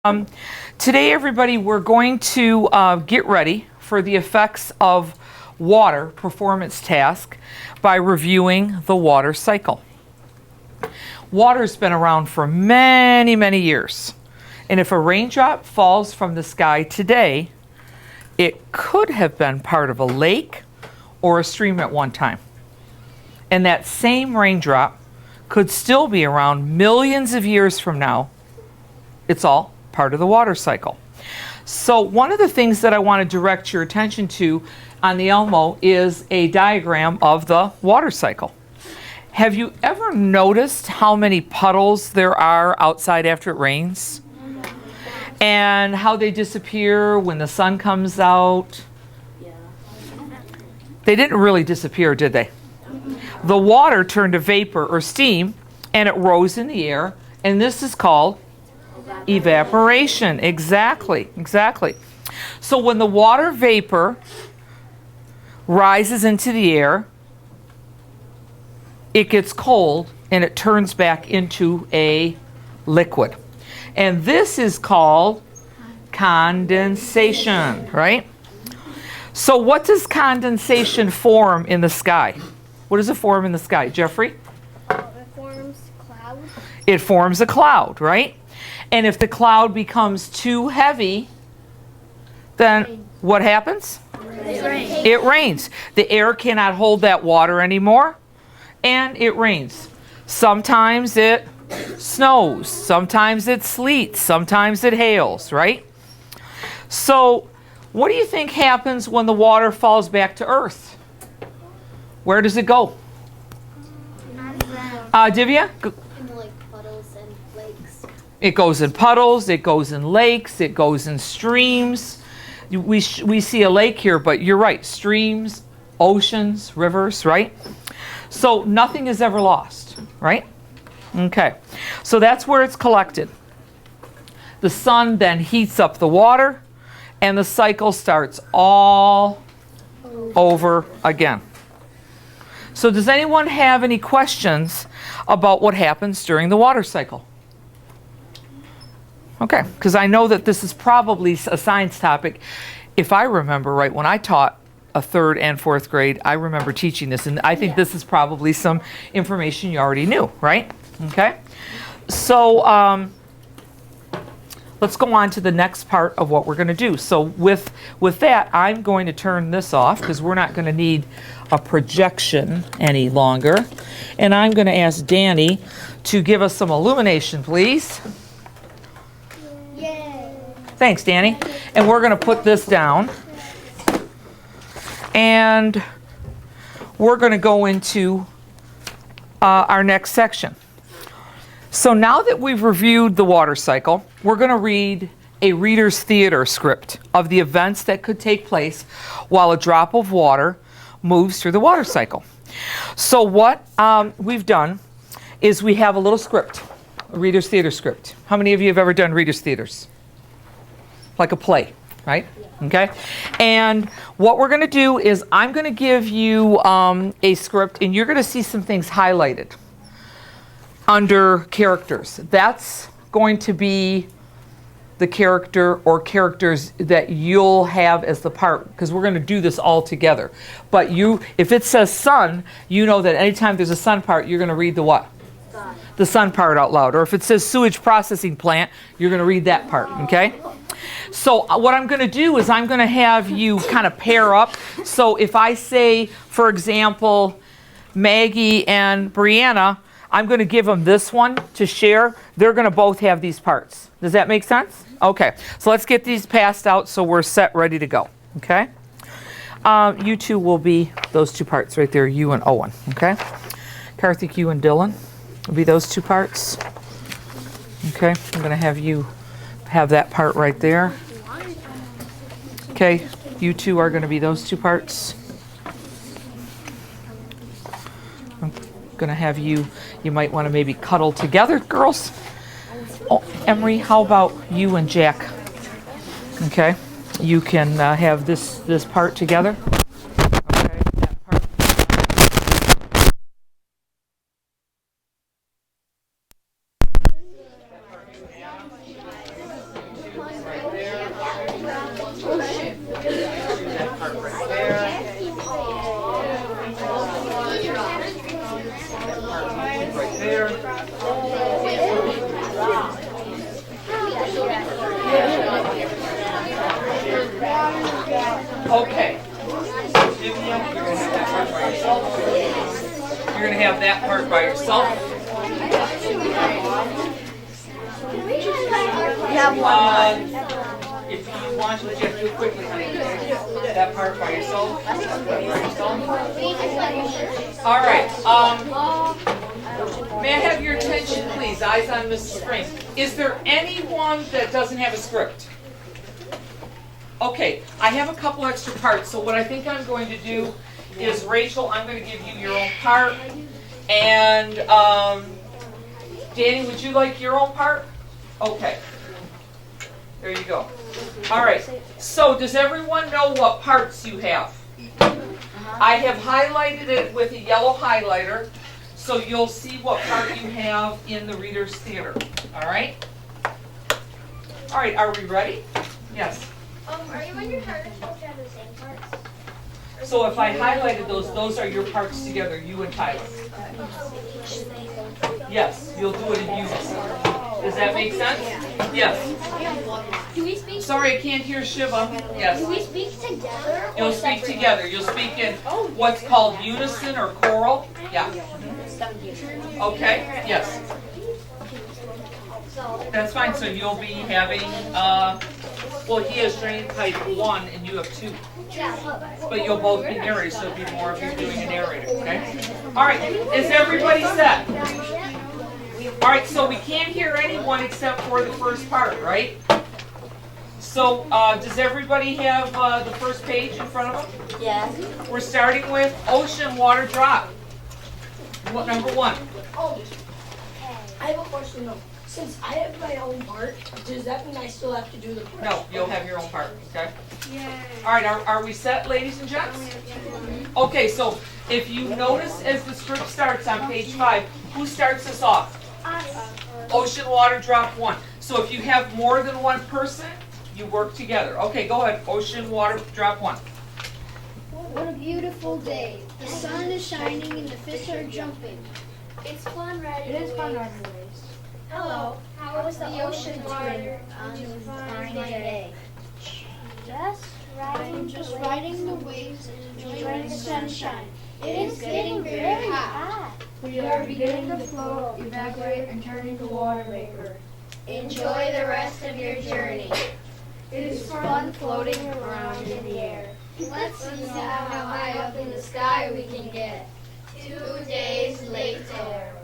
Um, Today, everybody, we're going to get ready for the effects of water performance task by reviewing the water cycle. Water's been around for many, many years. And if a raindrop falls from the sky today, it could have been part of a lake or a stream at one time. And that same raindrop could still be around millions of years from now. It's all part of the water cycle. So one of the things that I want to direct your attention to on the Elmo is a diagram of the water cycle. Have you ever noticed how many puddles there are outside after it rains? And how they disappear when the sun comes out? They didn't really disappear, did they? The water turned to vapor or steam and it rose in the air, and this is called evaporation. Exactly. So when the water vapor rises into the air, it gets cold and it turns back into a liquid. And this is called condensation, right? So what does condensation form in the sky? What does it form in the sky, Jeffrey? It forms clouds. It forms a cloud, right? And if the cloud becomes too heavy, then what happens? It rains. The air cannot hold that water anymore, and it rains. Sometimes it snows, sometimes it sleets, sometimes it hails, right? So what do you think happens when the water falls back to earth? Where does it go? Divya? In like puddles and lakes. It goes in puddles, it goes in lakes, it goes in streams. We see a lake here, but you're right, streams, oceans, rivers, right? So nothing is ever lost, right? Okay, so that's where it's collected. The sun then heats up the water, and the cycle starts all over again. So does anyone have any questions about what happens during the water cycle? Okay, because I know that this is probably a science topic. If I remember right, when I taught a third and fourth grade, I remember teaching this, and I think this is probably some information you already knew, right? Okay, so let's go on to the next part of what we're going to do. So with that, I'm going to turn this off because we're not going to need a projection any longer. And I'm going to ask Danny to give us some illumination, please. Yay. Thanks, Danny. And we're going to put this down. And we're going to go into our next section. So now that we've reviewed the water cycle, we're going to read a reader's theater script of the events that could take place while a drop of water moves through the water cycle. So what we've done is we have a little script, a reader's theater script. How many of you have ever done reader's theaters? Like a play, right? Okay. And what we're going to do is I'm going to give you a script, and you're going to see some things highlighted under characters. That's going to be the character or characters that you'll have as the part, because we're going to do this all together. But if it says sun, you know that anytime there's a sun part, you're going to read the what? Sun. The sun part out loud. Or if it says sewage processing plant, you're going to read that part, okay? So what I'm going to do is I'm going to have you kind of pair up. So if I say, for example, Maggie and Brianna, I'm going to give them this one to share. They're going to both have these parts. Does that make sense? Okay. So let's get these passed out so we're set, ready to go. Okay? You two will be those two parts right there, you and Owen. Okay? Karthik, you and Dylan will be those two parts. Okay? I'm going to have you have that part right there. Okay? You two are going to be those two parts. I'm going to have you might want to maybe cuddle together, girls. Oh, Emery, how about you and Jack? Okay, you can have this part together. Okay, that part. Right there. That part right there. Right there. Okay. Vivian, you're going to have that part by yourself. You're going to have that part by yourself. If you want to, you have to do it quickly, honey. That part by yourself. All right. May I have your attention, please? Eyes on Mrs. Spring. Is there anyone that doesn't have a script? Okay, I have a couple extra parts, so what I think I'm going to do is, Rachel, I'm going to give you your own part, and Danny, would you like your own part? Okay, there you go. All right, so does everyone know what parts you have? I have highlighted it with a yellow highlighter, so you'll see what part you have in the Reader's Theater, all right? All right, are we ready? Yes. Are you and your partner supposed to have the same parts? So if I highlighted those are your parts together, you and Tyler. Yes, you'll do it in unison. Does that make sense? Yes. Do we speak? Sorry, I can't hear Shiva. Yes. Do we speak together? You'll speak together. You'll speak in what's called unison or choral. Yeah. Okay. Yes. That's fine. So you'll be having, well, he has drain type 1 and you have 2. But you'll both be narrators, so it'll be more of you doing a narrator, okay? All right, is everybody set? All right, so we can't hear anyone except for the first part, right? So does everybody have the first page in front of them? Yes. We're starting with ocean water drop. Number 1. I have a question though. Since I have my own part, does that mean I still have to do the part? No, you'll have your own part, okay? All right, are we set, ladies and gents? Okay, so if you notice as the script starts on page 5, who starts this off? Ocean water drop 1. So if you have more than one person, you work together. Okay, go ahead. Ocean water drop 1. What a beautiful day. The sun is shining and the fish are jumping. It's fun riding the waves. Hello, how was the ocean water on this fine day? Just riding the waves and enjoying the sunshine. It is getting very hot. We are beginning to float, evaporate, and turn into water vapor. Enjoy the rest of your journey. It is fun floating around in the air. Let's see how high up in the sky we can get. 2 days later.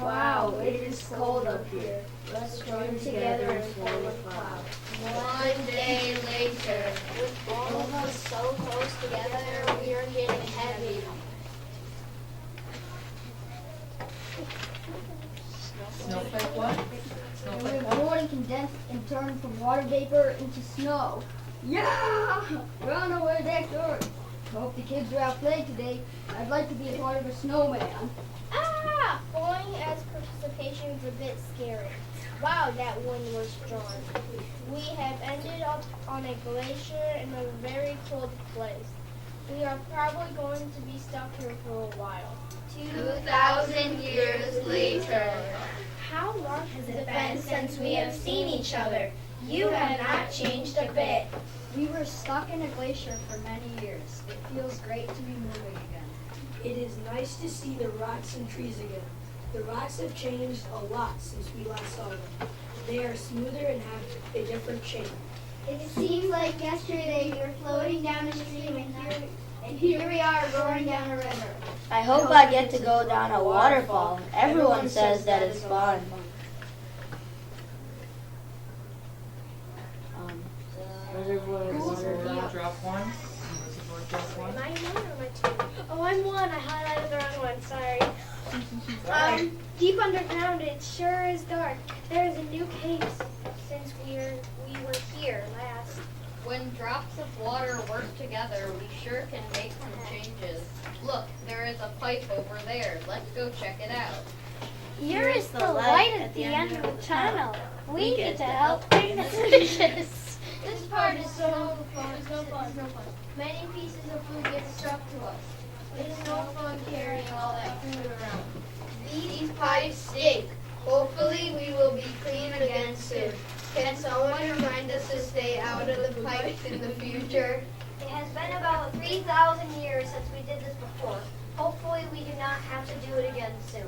Wow, it is cold up here. Let's join together and form a cloud. 1 day later. With all of us so close together, we are getting heavy. Snowflake what? Snowflake what? Water condensed and turned from water vapor into snow. Yeah! Run away next door. Hope the kids are out playing today. I'd like to be a part of a snowman. Ah! Going as participation is a bit scary. Wow, that wind was strong. We have ended up on a glacier in a very cold place. We are probably going to be stuck here for a while. 2,000 years later. How long has it been since we have seen each other? You have not changed a bit. We were stuck in a glacier for many years. It feels great to be moving again. It is nice to see the rocks and trees again. The rocks have changed a lot since we last saw them. They are smoother and have a different shape. It seems like yesterday we were floating down a stream and here we are roaring down a river. I hope I get to go down a waterfall. Everyone says that it's fun. Reservoir drop 1. Reservoir drop 1. Am I 1 or am I 2? Oh, I'm 1. I highlighted the wrong one. Sorry. Deep underground, it sure is dark. There is a new cave since we were here last. When drops of water work together, we sure can make some changes. Look, there is a pipe over there. Let's go check it out. Here is the light at the end of the tunnel. We get to help find the solutions. This part is so fun. It's no fun. Many pieces of food get stuck to us. It's no fun carrying all that food around. These pipes stink. Hopefully we will be clean again soon. Can someone remind us to stay out of the pipes in the future? It has been about 3,000 years since we did this before. Hopefully we do not have to do it again soon.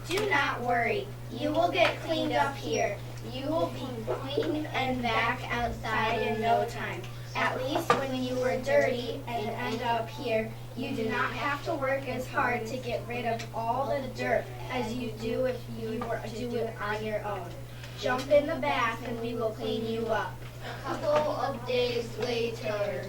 Do not worry. You will get cleaned up here. You will be clean and back outside in no time. At least when you were dirty and end up here, you do not have to work as hard to get rid of all the dirt as you do if you were to do it on your own. Jump in the bath and we will clean you up. A couple of days later.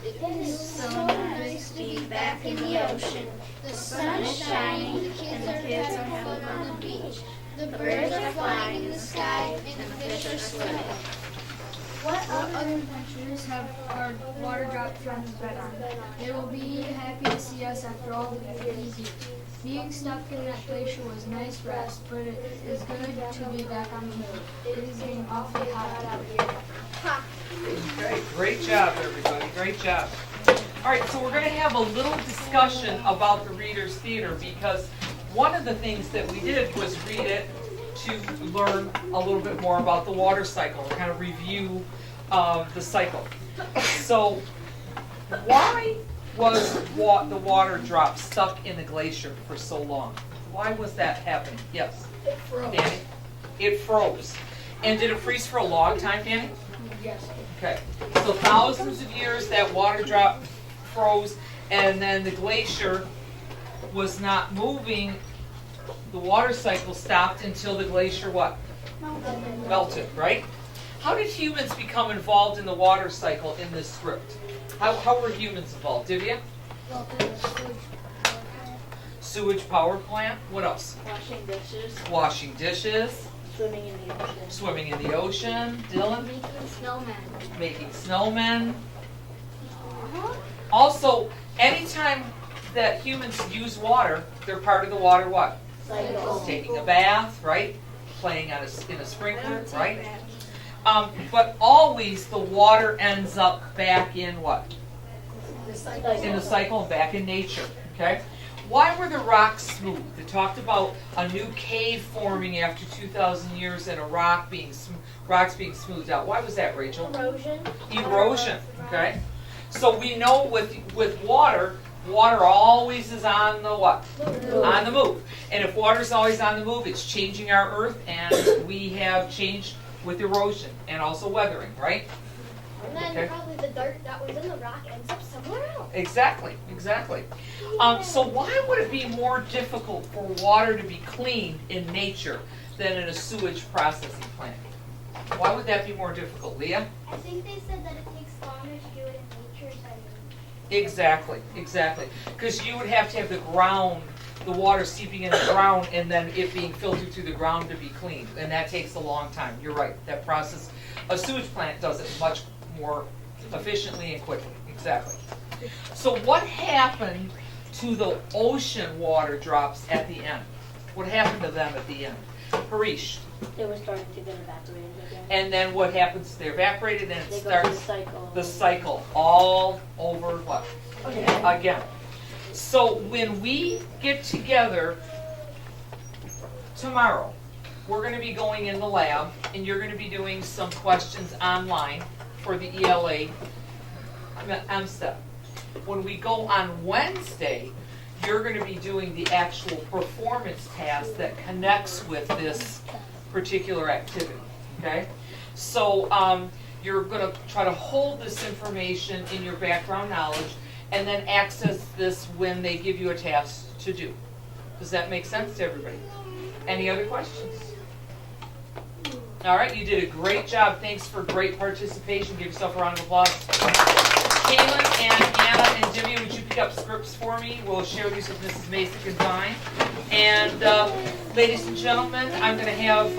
It is so nice to be back in the ocean. The sun is shining and the kids are having fun on the beach. The birds are flying in the sky and the fish are swimming. What other adventures have our water drop friends been on? They will be happy to see us after all these years. Being stuck in that glacier was nice rest, but it is good to be back on the move. It is getting awfully hot out here. Okay, great job, everybody. Great job. All right, so we're going to have a little discussion about the Reader's Theater because one of the things that we did was read it to learn a little bit more about the water cycle, kind of review the cycle. So why was the water drop stuck in the glacier for so long? Why was that happening? Yes? It froze. Danny? It froze. And did it freeze for a long time, Danny? Yes. Okay. So thousands of years that water drop froze, and then the glacier was not moving. The water cycle stopped until the glacier what? Melted, right? How did humans become involved in the water cycle in this script? How were humans involved? Divya? Sewage power plant. What else? Washing dishes. Washing dishes. Swimming in the ocean. Swimming in the ocean. Dylan? Making snowmen. Making snowmen. Also, anytime that humans use water, they're part of the water what? Cycle. Taking a bath, right? Playing in a sprinkler, right? But always the water ends up back in what? In the cycle and back in nature, okay? Why were the rocks smooth? They talked about a new cave forming after 2,000 years and rocks being smoothed out. Why was that, Rachel? Erosion, okay? So we know with water always is on the what? On the move. And if water's always on the move, it's changing our earth, and we have changed with erosion and also weathering, right? And then probably the dirt that was in the rock ends up somewhere else. Exactly. So why would it be more difficult for water to be cleaned in nature than in a sewage processing plant? Why would that be more difficult, Leah? I think they said that it takes longer to do it in nature than Exactly. Because you would have to have the water seeping in the ground and then it being filtered through the ground to be cleaned. And that takes a long time. You're right. That process, a sewage plant does it much more efficiently and quickly. Exactly. So what happened to the ocean water drops at the end? What happened to them at the end? Harish. They were starting to get evaporated again. And then what happens? They're evaporated and it They go starts through the cycle all over what? Again. So when we get together tomorrow, we're going to be going in the lab and you're going to be doing some questions online for the ELA M Step. When we go on Wednesday, you're going to be doing the actual performance task that connects with this particular activity, okay? So you're going to try to hold this information in your background knowledge and then access this when they give you a task to do. Does that make sense to everybody? Any other questions? All right, you did a great job. Thanks for great participation. Give yourself a round of applause. Kaylin and Anna and Divya, would you pick up scripts for me? We'll share these with Mrs. Masick and Vine. And ladies and gentlemen, I'm going to have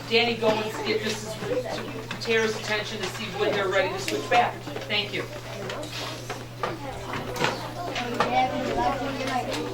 Danny go and get Mrs. Tara's attention to see when they're ready to switch back. Thank you.